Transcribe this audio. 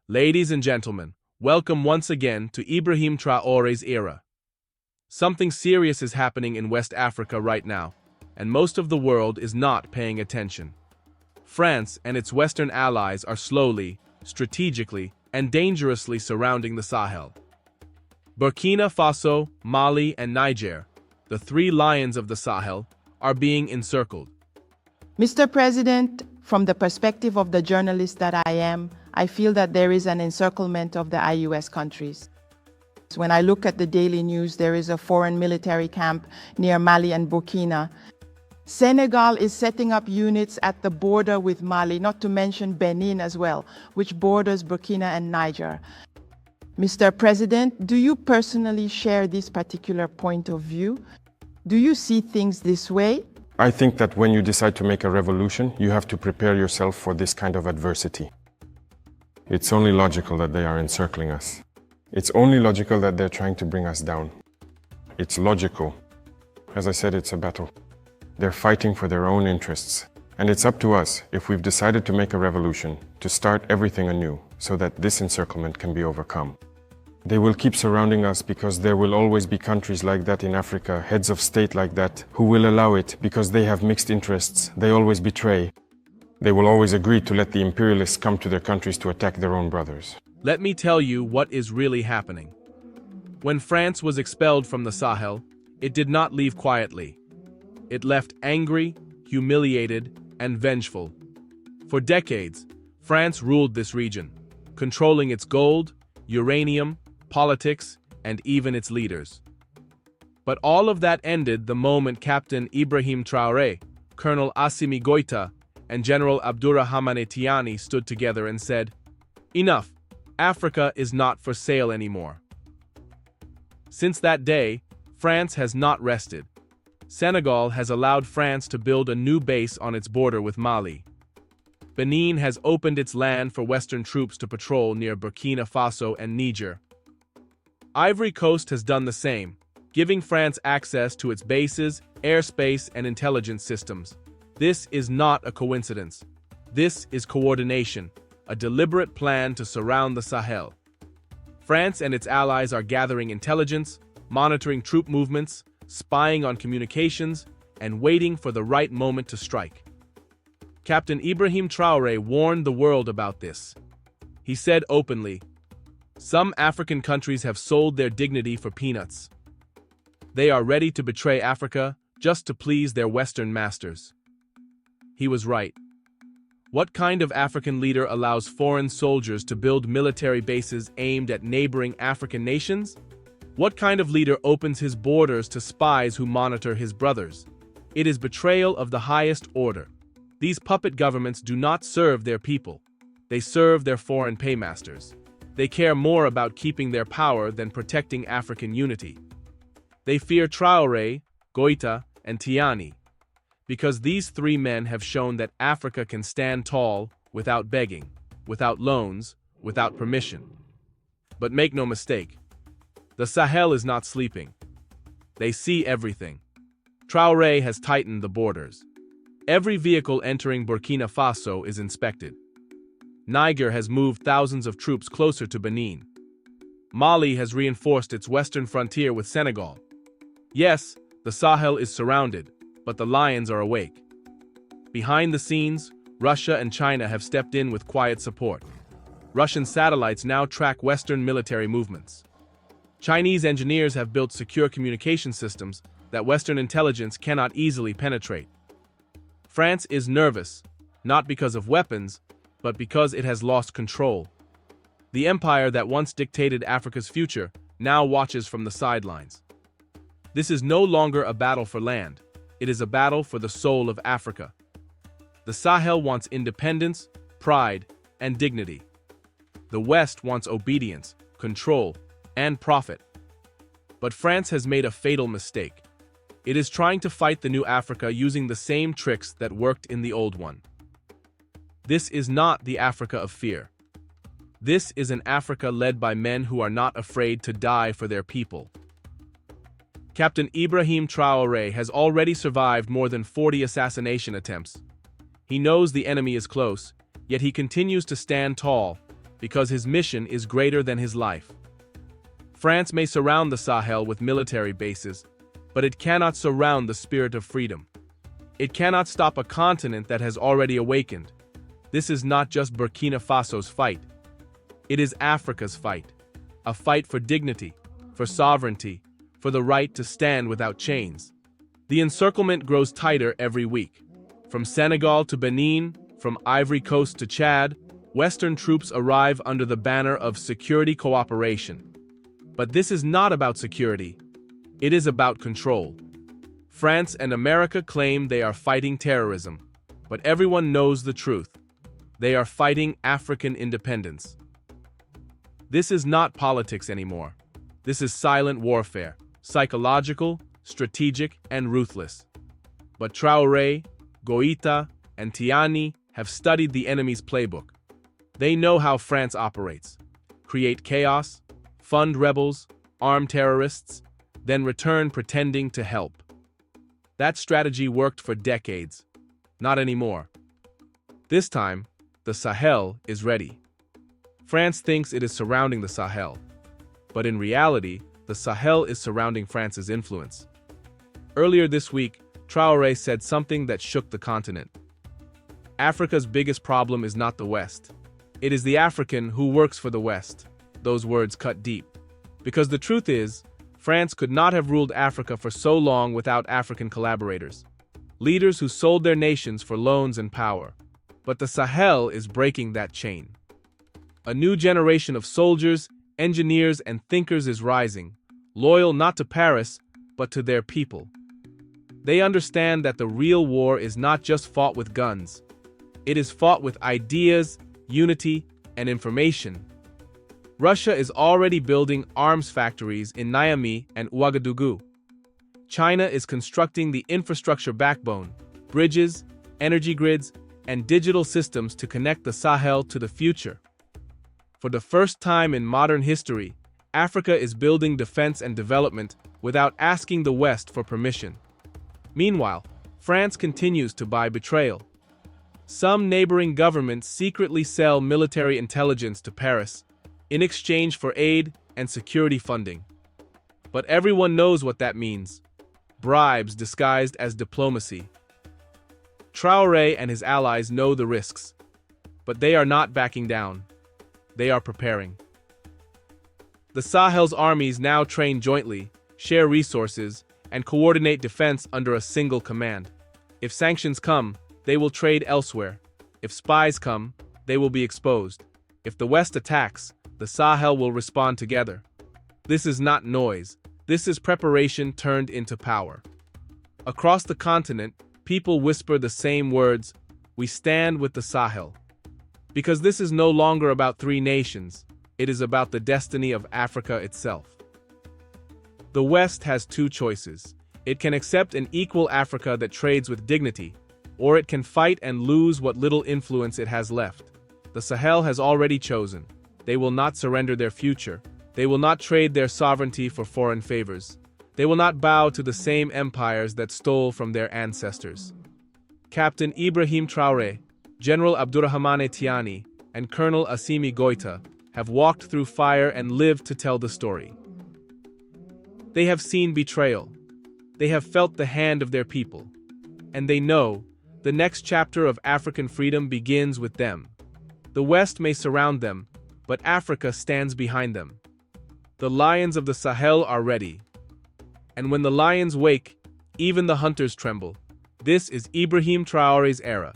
Ladies and gentlemen, welcome once again to Ibrahim Traoré's era. Something serious is happening in West Africa right now, and most of the world is not paying attention. France and its Western allies are slowly, strategically, and dangerously surrounding the Sahel. Burkina Faso, Mali, and Niger, the three lions of the Sahel, are being encircled. Mr. President, from the perspective of the journalist that I am, I feel that there is an encirclement of the IUS countries. When I look at the daily news, there is a foreign military camp near Mali and Burkina. Senegal is setting up units at the border with Mali, not to mention Benin as well, which borders Burkina and Niger. Mr. President, do you personally share this particular point of view? Do you see things this way? I think that when you decide to make a revolution, you have to prepare yourself for this kind of adversity. It's only logical that they are encircling us. It's only logical that they're trying to bring us down. It's logical. As I said, it's a battle. They're fighting for their own interests. And it's up to us, if we've decided to make a revolution, to start everything anew so that this encirclement can be overcome. They will keep surrounding us because there will always be countries like that in Africa, heads of state like that, who will allow it because they have mixed interests. They always betray. They will always agree to let the imperialists come to their countries to attack their own brothers. Let me tell you what is really happening. When France was expelled from the Sahel, it did not leave quietly. It left angry, humiliated, and vengeful. For decades, France ruled this region, controlling its gold, uranium, politics, and even its leaders. But all of that ended the moment Captain Ibrahim Traoré, Colonel Assimi Goïta, and General Abdourahamane Tiani stood together and said, "Enough, Africa is not for sale anymore." Since that day, France has not rested. Senegal has allowed France to build a new base on its border with Mali. Benin has opened its land for Western troops to patrol near Burkina Faso and Niger. Ivory Coast has done the same, giving France access to its bases, airspace, and intelligence systems. This is not a coincidence. This is coordination, a deliberate plan to surround the Sahel. France and its allies are gathering intelligence, monitoring troop movements, spying on communications, and waiting for the right moment to strike. Captain Ibrahim Traoré warned the world about this. He said openly, "Some African countries have sold their dignity for peanuts. They are ready to betray Africa just to please their Western masters." He was right. What kind of African leader allows foreign soldiers to build military bases aimed at neighboring African nations? What kind of leader opens his borders to spies who monitor his brothers? It is betrayal of the highest order. These puppet governments do not serve their people. They serve their foreign paymasters. They care more about keeping their power than protecting African unity. They fear Traoré, Goïta, and Tiani, because these three men have shown that Africa can stand tall without begging, without loans, without permission. But make no mistake, the Sahel is not sleeping. They see everything. Traoré has tightened the borders. Every vehicle entering Burkina Faso is inspected. Niger has moved thousands of troops closer to Benin. Mali has reinforced its western frontier with Senegal. Yes, the Sahel is surrounded, but the lions are awake. Behind the scenes, Russia and China have stepped in with quiet support. Russian satellites now track Western military movements. Chinese engineers have built secure communication systems that Western intelligence cannot easily penetrate. France is nervous, not because of weapons, but because it has lost control. The empire that once dictated Africa's future now watches from the sidelines. This is no longer a battle for land. It is a battle for the soul of Africa. The Sahel wants independence, pride, and dignity. The West wants obedience, control, and profit. But France has made a fatal mistake. It is trying to fight the new Africa using the same tricks that worked in the old one. This is not the Africa of fear. This is an Africa led by men who are not afraid to die for their people. Captain Ibrahim Traoré has already survived more than 40 assassination attempts. He knows the enemy is close, yet he continues to stand tall because his mission is greater than his life. France may surround the Sahel with military bases, but it cannot surround the spirit of freedom. It cannot stop a continent that has already awakened. This is not just Burkina Faso's fight. It is Africa's fight. A fight for dignity, for sovereignty, for the right to stand without chains. The encirclement grows tighter every week. From Senegal to Benin, from Ivory Coast to Chad, Western troops arrive under the banner of security cooperation. But this is not about security. It is about control. France and America claim they are fighting terrorism, but everyone knows the truth. They are fighting African independence. This is not politics anymore. This is silent warfare, psychological, strategic, and ruthless. But Traoré, Goïta, and Tiani have studied the enemy's playbook. They know how France operates. Create chaos, fund rebels, arm terrorists, then return pretending to help. That strategy worked for decades. Not anymore. This time, the Sahel is ready. France thinks it is surrounding the Sahel. But in reality, the Sahel is surrounding France's influence. Earlier this week, Traoré said something that shook the continent. Africa's biggest problem is not the West. It is the African who works for the West. Those words cut deep. Because the truth is, France could not have ruled Africa for so long without African collaborators. Leaders who sold their nations for loans and power. But the Sahel is breaking that chain. A new generation of soldiers, engineers, and thinkers is rising, loyal not to Paris, but to their people. They understand that the real war is not just fought with guns. It is fought with ideas, unity, and information. Russia is already building arms factories in Niamey and Ouagadougou. China is constructing the infrastructure backbone, bridges, energy grids, and digital systems to connect the Sahel to the future. For the first time in modern history, Africa is building defense and development without asking the West for permission. Meanwhile, France continues to buy betrayal. Some neighboring governments secretly sell military intelligence to Paris in exchange for aid and security funding. But everyone knows what that means. Bribes disguised as diplomacy. Traoré and his allies know the risks, but they are not backing down. They are preparing. The Sahel's armies now train jointly, share resources, and coordinate defense under a single command. If sanctions come, they will trade elsewhere. If spies come, they will be exposed. If the West attacks, the Sahel will respond together. This is not noise. This is preparation turned into power. Across the continent, people whisper the same words, "We stand with the Sahel." Because this is no longer about three nations, it is about the destiny of Africa itself. The West has two choices. It can accept an equal Africa that trades with dignity, or it can fight and lose what little influence it has left. The Sahel has already chosen. They will not surrender their future. They will not trade their sovereignty for foreign favors. They will not bow to the same empires that stole from their ancestors. Captain Ibrahim Traoré, General Abdourahamane Tiani, and Colonel Assimi Goïta have walked through fire and lived to tell the story. They have seen betrayal. They have felt the hand of their people. And they know the next chapter of African freedom begins with them. The West may surround them, but Africa stands behind them. The lions of the Sahel are ready. And when the lions wake, even the hunters tremble. This is Ibrahim Traoré's era.